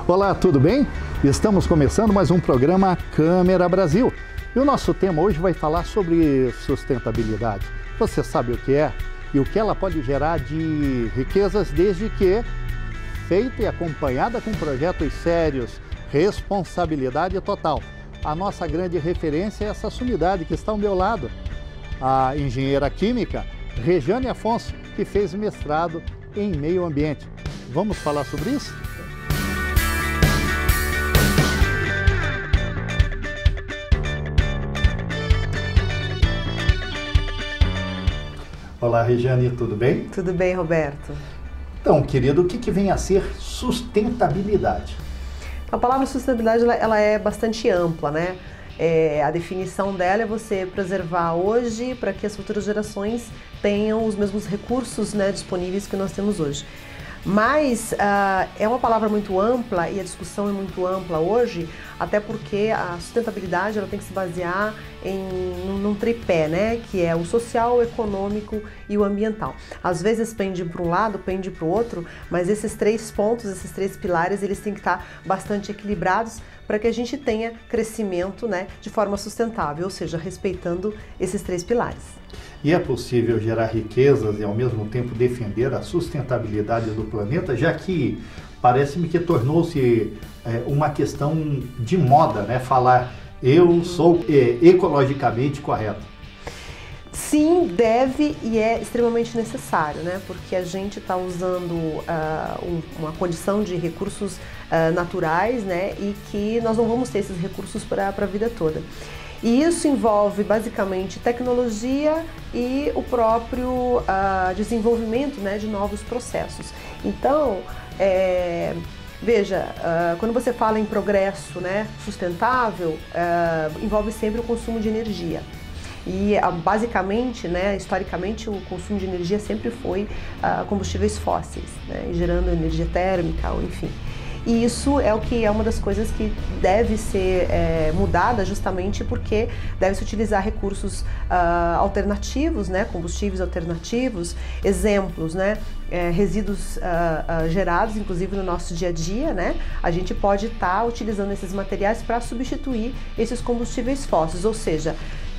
Olá, tudo bem? Estamos começando mais um programa Câmera Brasil. E o nosso tema hoje vai falar sobre sustentabilidade. Você sabe o que é e o que ela pode gerar de riquezas desde que feita e acompanhada com projetos sérios, responsabilidade total. A nossa grande referência é essa sumidade que está ao meu lado, a engenheira química Rejane Afonso, que fez mestrado em meio ambiente. Vamos falar sobre isso? Olá, Rejane, tudo bem? Tudo bem, Roberto. Então, querido, o que vem a ser sustentabilidade? A palavra sustentabilidade ela é bastante ampla, né? A definição dela é você preservar hoje para que as futuras gerações tenham os mesmos recursos, né, disponíveis que nós temos hoje. Mas é uma palavra muito ampla e a discussão é muito ampla hoje, até porque a sustentabilidade ela tem que se basear num tripé, né? Que é o social, o econômico e o ambiental. Às vezes pende para um lado, pende para o outro, mas esses três pontos, esses três pilares, eles têm que estar bastante equilibrados para que a gente tenha crescimento, né, de forma sustentável, ou seja, respeitando esses três pilares. E é possível gerar riquezas e ao mesmo tempo defender a sustentabilidade do planeta, já que parece-me que tornou-se uma questão de moda, né? Falar eu sou ecologicamente correto. Sim, deve e é extremamente necessário, né? Porque a gente está usando uma condição de recursos naturais, né? E que nós não vamos ter esses recursos para a vida toda. E isso envolve basicamente tecnologia e o próprio desenvolvimento, né, de novos processos. Então, veja, quando você fala em progresso, né, sustentável, envolve sempre o consumo de energia. E basicamente, né, historicamente, o consumo de energia sempre foi combustíveis fósseis, né, gerando energia térmica, ou enfim. E isso é uma das coisas que deve ser mudada justamente porque deve-se utilizar recursos alternativos, né, combustíveis alternativos, exemplos, né, resíduos gerados, inclusive no nosso dia a dia, né, a gente pode estar utilizando esses materiais para substituir esses combustíveis fósseis, ou seja,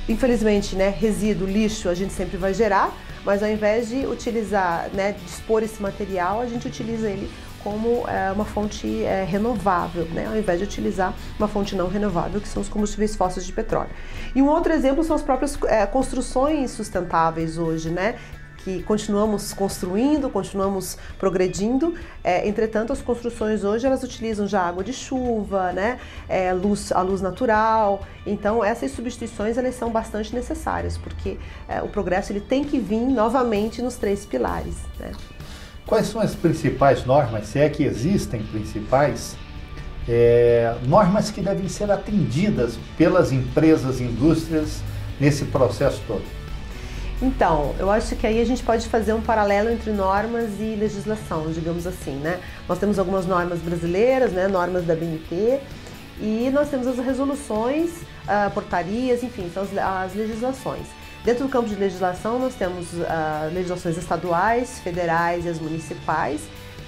infelizmente, né, resíduo, lixo a gente sempre vai gerar, mas ao invés de utilizar, né, dispor esse material, a gente utiliza ele como uma fonte renovável, né? Ao invés de utilizar uma fonte não renovável, que são os combustíveis fósseis de petróleo. E um outro exemplo são as próprias construções sustentáveis hoje, né? Que continuamos construindo, continuamos progredindo, entretanto as construções hoje elas utilizam já água de chuva, né? A luz natural, então essas substituições elas são bastante necessárias, porque o progresso ele tem que vir novamente nos três pilares, né? Quais são as principais normas, se é que existem principais, normas que devem ser atendidas pelas empresas e indústrias nesse processo todo? Então, eu acho que aí a gente pode fazer um paralelo entre normas e legislação, digamos assim, né? Nós temos algumas normas brasileiras, né, normas da BNT, e nós temos as resoluções, portarias, enfim, são as legislações. Dentro do campo de legislação, nós temos legislações estaduais, federais e as municipais,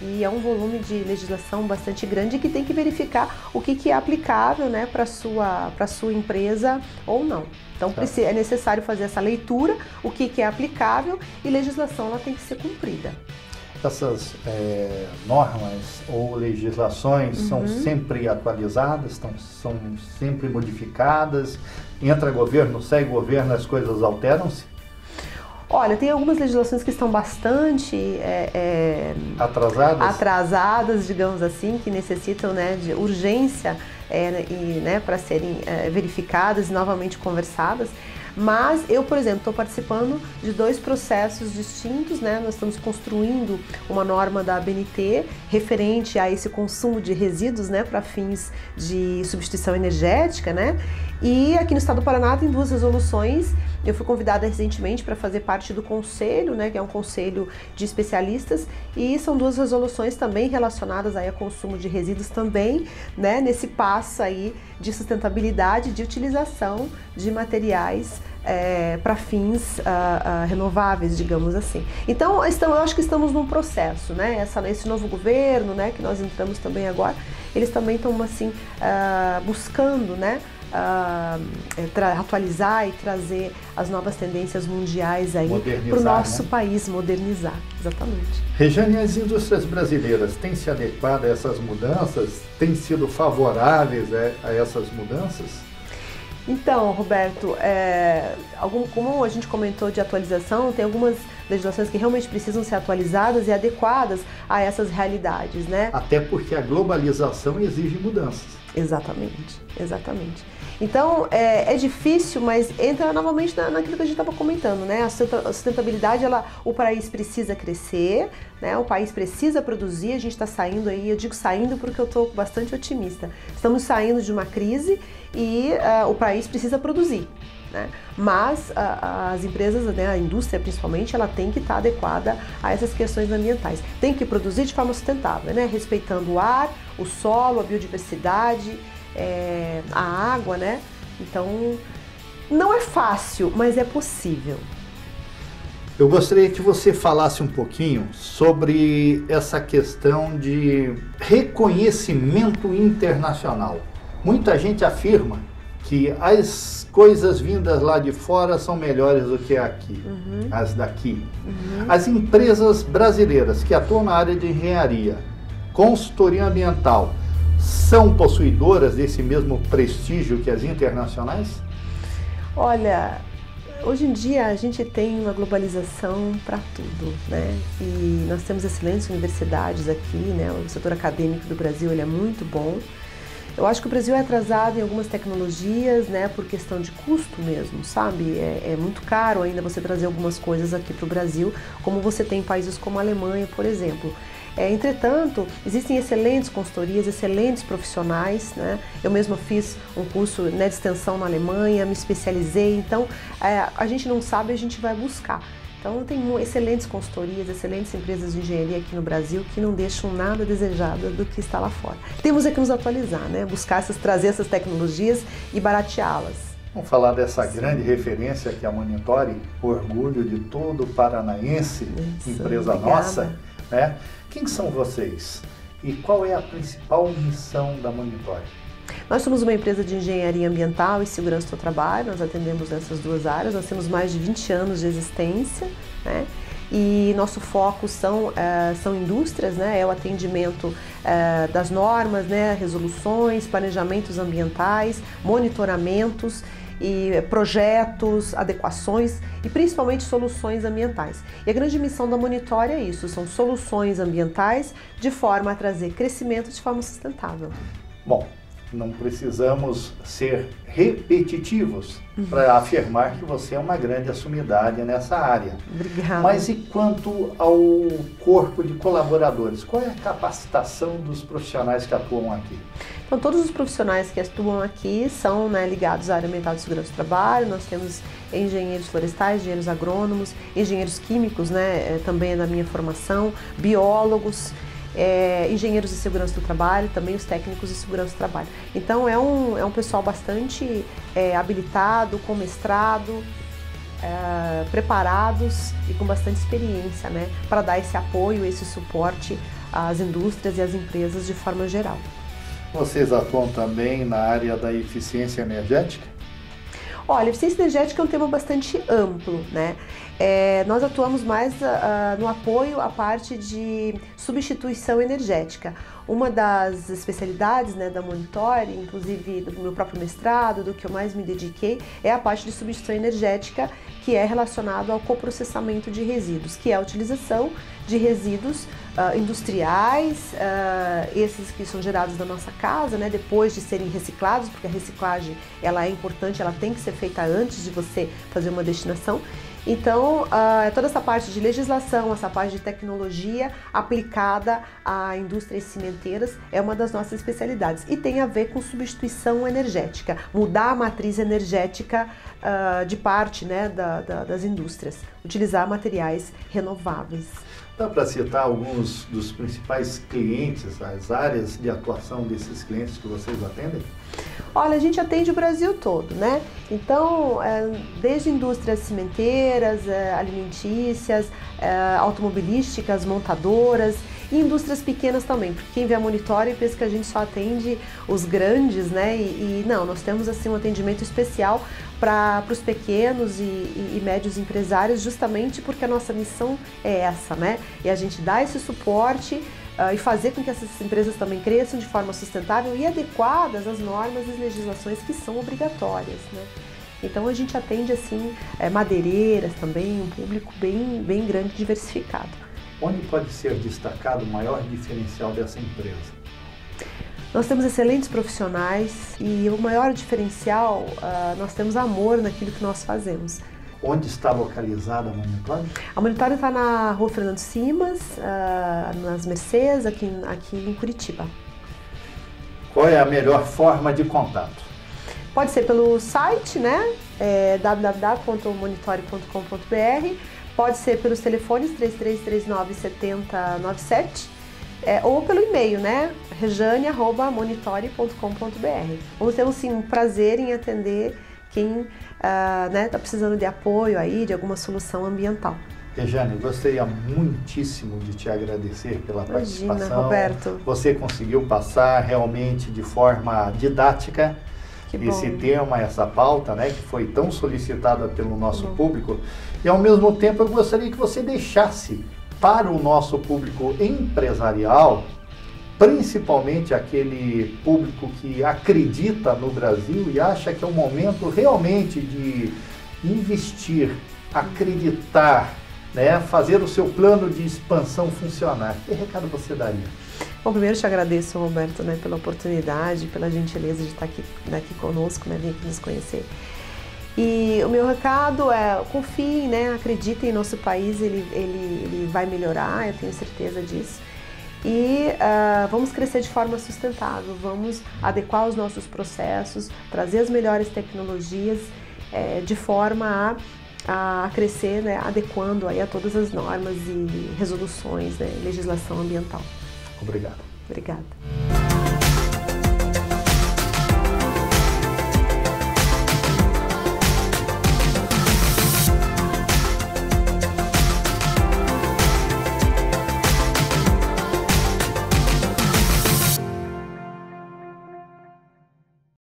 e é um volume de legislação bastante grande que tem que verificar o que é aplicável, né, para a sua empresa ou não. Então, é necessário fazer essa leitura, o que é aplicável, e legislação ela tem que ser cumprida. Essas normas ou legislações são sempre atualizadas, são sempre modificadas, entra governo, sai governo, as coisas alteram-se? Olha, tem algumas legislações que estão bastante atrasadas, digamos assim, que necessitam, né, de urgência para serem verificadas e novamente conversadas. Mas eu, por exemplo, estou participando de dois processos distintos, né? Nós estamos construindo uma norma da ABNT referente a esse consumo de resíduos, né, para fins de substituição energética, né? E aqui no estado do Paraná tem duas resoluções. Eu fui convidada recentemente para fazer parte do conselho, né, que é um conselho de especialistas, e são duas resoluções também relacionadas aí a consumo de resíduos também, né, nesse passo aí de sustentabilidade, de utilização de materiais para fins renováveis, digamos assim. Então, eu acho que estamos num processo, né? Esse novo governo, né, que nós entramos também agora, eles também estão assim, buscando, né, atualizar e trazer as novas tendências mundiais aí para o nosso país, modernizar, exatamente. Regiane, as indústrias brasileiras têm se adequado a essas mudanças? Têm sido favoráveis a essas mudanças? Então, Roberto, como a gente comentou de atualização, tem algumas legislações que realmente precisam ser atualizadas e adequadas a essas realidades, né? Até porque a globalização exige mudanças. Exatamente, exatamente. Então, é difícil, mas entra novamente naquilo que a gente estava comentando, né? A sustentabilidade, o país precisa crescer, né? O país precisa produzir, a gente está saindo aí, eu digo saindo porque eu estou bastante otimista. Estamos saindo de uma crise e o país precisa produzir, né? Mas as empresas, né, a indústria principalmente, ela tem que estar adequada a essas questões ambientais. Tem que produzir de forma sustentável, né? Respeitando o ar, o solo, a biodiversidade, a água, né? Então, não é fácil, mas é possível. Eu gostaria que você falasse um pouquinho sobre essa questão de reconhecimento internacional. Muita gente afirma que as coisas vindas lá de fora são melhores do que aqui, as daqui. As empresas brasileiras que atuam na área de engenharia, consultoria ambiental, são possuidoras desse mesmo prestígio que as internacionais? Olha, hoje em dia a gente tem uma globalização para tudo, né? E nós temos excelentes universidades aqui, né? O setor acadêmico do Brasil, ele é muito bom. Eu acho que o Brasil é atrasado em algumas tecnologias, né, por questão de custo mesmo, sabe? É muito caro ainda você trazer algumas coisas aqui para o Brasil, como você tem em países como a Alemanha, por exemplo. Entretanto, existem excelentes consultorias, excelentes profissionais, né? Eu mesma fiz um curso, né, de extensão na Alemanha, me especializei, então a gente não sabe, a gente vai buscar. Então tem excelentes consultorias, excelentes empresas de engenharia aqui no Brasil que não deixam nada desejado do que está lá fora. Temos que nos atualizar, né? Buscar trazer essas tecnologias e barateá-las. Vamos falar dessa grande referência que é a Monitore, orgulho de todo paranaense, empresa nossa, né? Quem são vocês e qual é a principal missão da Monitore? Nós somos uma empresa de engenharia ambiental e segurança do trabalho, nós atendemos nessas duas áreas, nós temos mais de 20 anos de existência, né? E nosso foco são indústrias, né? É o atendimento das normas, né? Resoluções, planejamentos ambientais, monitoramentos, e projetos, adequações e principalmente soluções ambientais. E a grande missão da Monitore é isso, são soluções ambientais de forma a trazer crescimento de forma sustentável. Bom, não precisamos ser repetitivos para afirmar que você é uma grande assumidade nessa área. Obrigada. Mas e quanto ao corpo de colaboradores? Qual é a capacitação dos profissionais que atuam aqui? Então, todos os profissionais que atuam aqui são, né, ligados à área ambiental de segurança do trabalho. Nós temos engenheiros florestais, engenheiros agrônomos, engenheiros químicos, né, também é da minha formação, biólogos, engenheiros de segurança do trabalho, também os técnicos de segurança do trabalho. Então é um pessoal bastante habilitado, com mestrado, preparados e com bastante experiência, né, para dar esse apoio, esse suporte às indústrias e às empresas de forma geral. Vocês atuam também na área da eficiência energética? Olha, eficiência energética é um tema bastante amplo, né? Nós atuamos mais no apoio à parte de substituição energética. Uma das especialidades, né, da Monitore, inclusive do meu próprio mestrado, do que eu mais me dediquei, é a parte de substituição energética, que é relacionado ao coprocessamento de resíduos, que é a utilização de resíduos industriais, esses que são gerados na nossa casa, né, depois de serem reciclados, porque a reciclagem ela é importante, ela tem que ser feita antes de você fazer uma destinação. Então, toda essa parte de legislação, essa parte de tecnologia aplicada a indústrias cimenteiras é uma das nossas especialidades e tem a ver com substituição energética, mudar a matriz energética de parte, né, das indústrias, utilizar materiais renováveis. Dá para citar alguns dos principais clientes, as áreas de atuação desses clientes que vocês atendem? Olha, a gente atende o Brasil todo, né? Então, desde indústrias cimenteiras, alimentícias, automobilísticas, montadoras E indústrias pequenas também, porque quem vê a Monitori pensa que a gente só atende os grandes, né? E não, nós temos assim um atendimento especial para os pequenos e médios empresários, justamente porque a nossa missão é essa, né? E a gente dá esse suporte e fazer com que essas empresas também cresçam de forma sustentável e adequadas às normas e legislações que são obrigatórias, né? Então a gente atende assim madeireiras também, um público bem grande, diversificado. Onde pode ser destacado o maior diferencial dessa empresa? Nós temos excelentes profissionais e o maior diferencial, nós temos amor naquilo que nós fazemos. Onde está localizada a Monitori? A Monitori está na Rua Fernando Simas, nas Mercês, aqui em Curitiba. Qual é a melhor forma de contato? Pode ser pelo site, né? www.monitori.com.br, pode ser pelos telefones 3339-7097 ou pelo e-mail, né? rejane@monitori.com.br. Vamos ter sim, um prazer em atender quem está precisando de apoio aí, de alguma solução ambiental. Rejane, gostaria muitíssimo de te agradecer pela participação. Imagina, Roberto. Você conseguiu passar realmente de forma didática esse tema, essa pauta, né, que foi tão solicitada pelo nosso público. E ao mesmo tempo eu gostaria que você deixasse para o nosso público empresarial, principalmente aquele público que acredita no Brasil e acha que é o momento realmente de investir, acreditar, né, fazer o seu plano de expansão funcionar. Que recado você daria? Bom, primeiro te agradeço, Roberto, né, pela oportunidade, pela gentileza de estar aqui conosco, né, vir aqui nos conhecer. E o meu recado é, confiem, né, acreditem em nosso país, ele vai melhorar, eu tenho certeza disso. E vamos crescer de forma sustentável, vamos adequar os nossos processos, trazer as melhores tecnologias de forma a crescer, né, adequando aí a todas as normas e resoluções, né, legislação ambiental. Obrigado. Obrigada.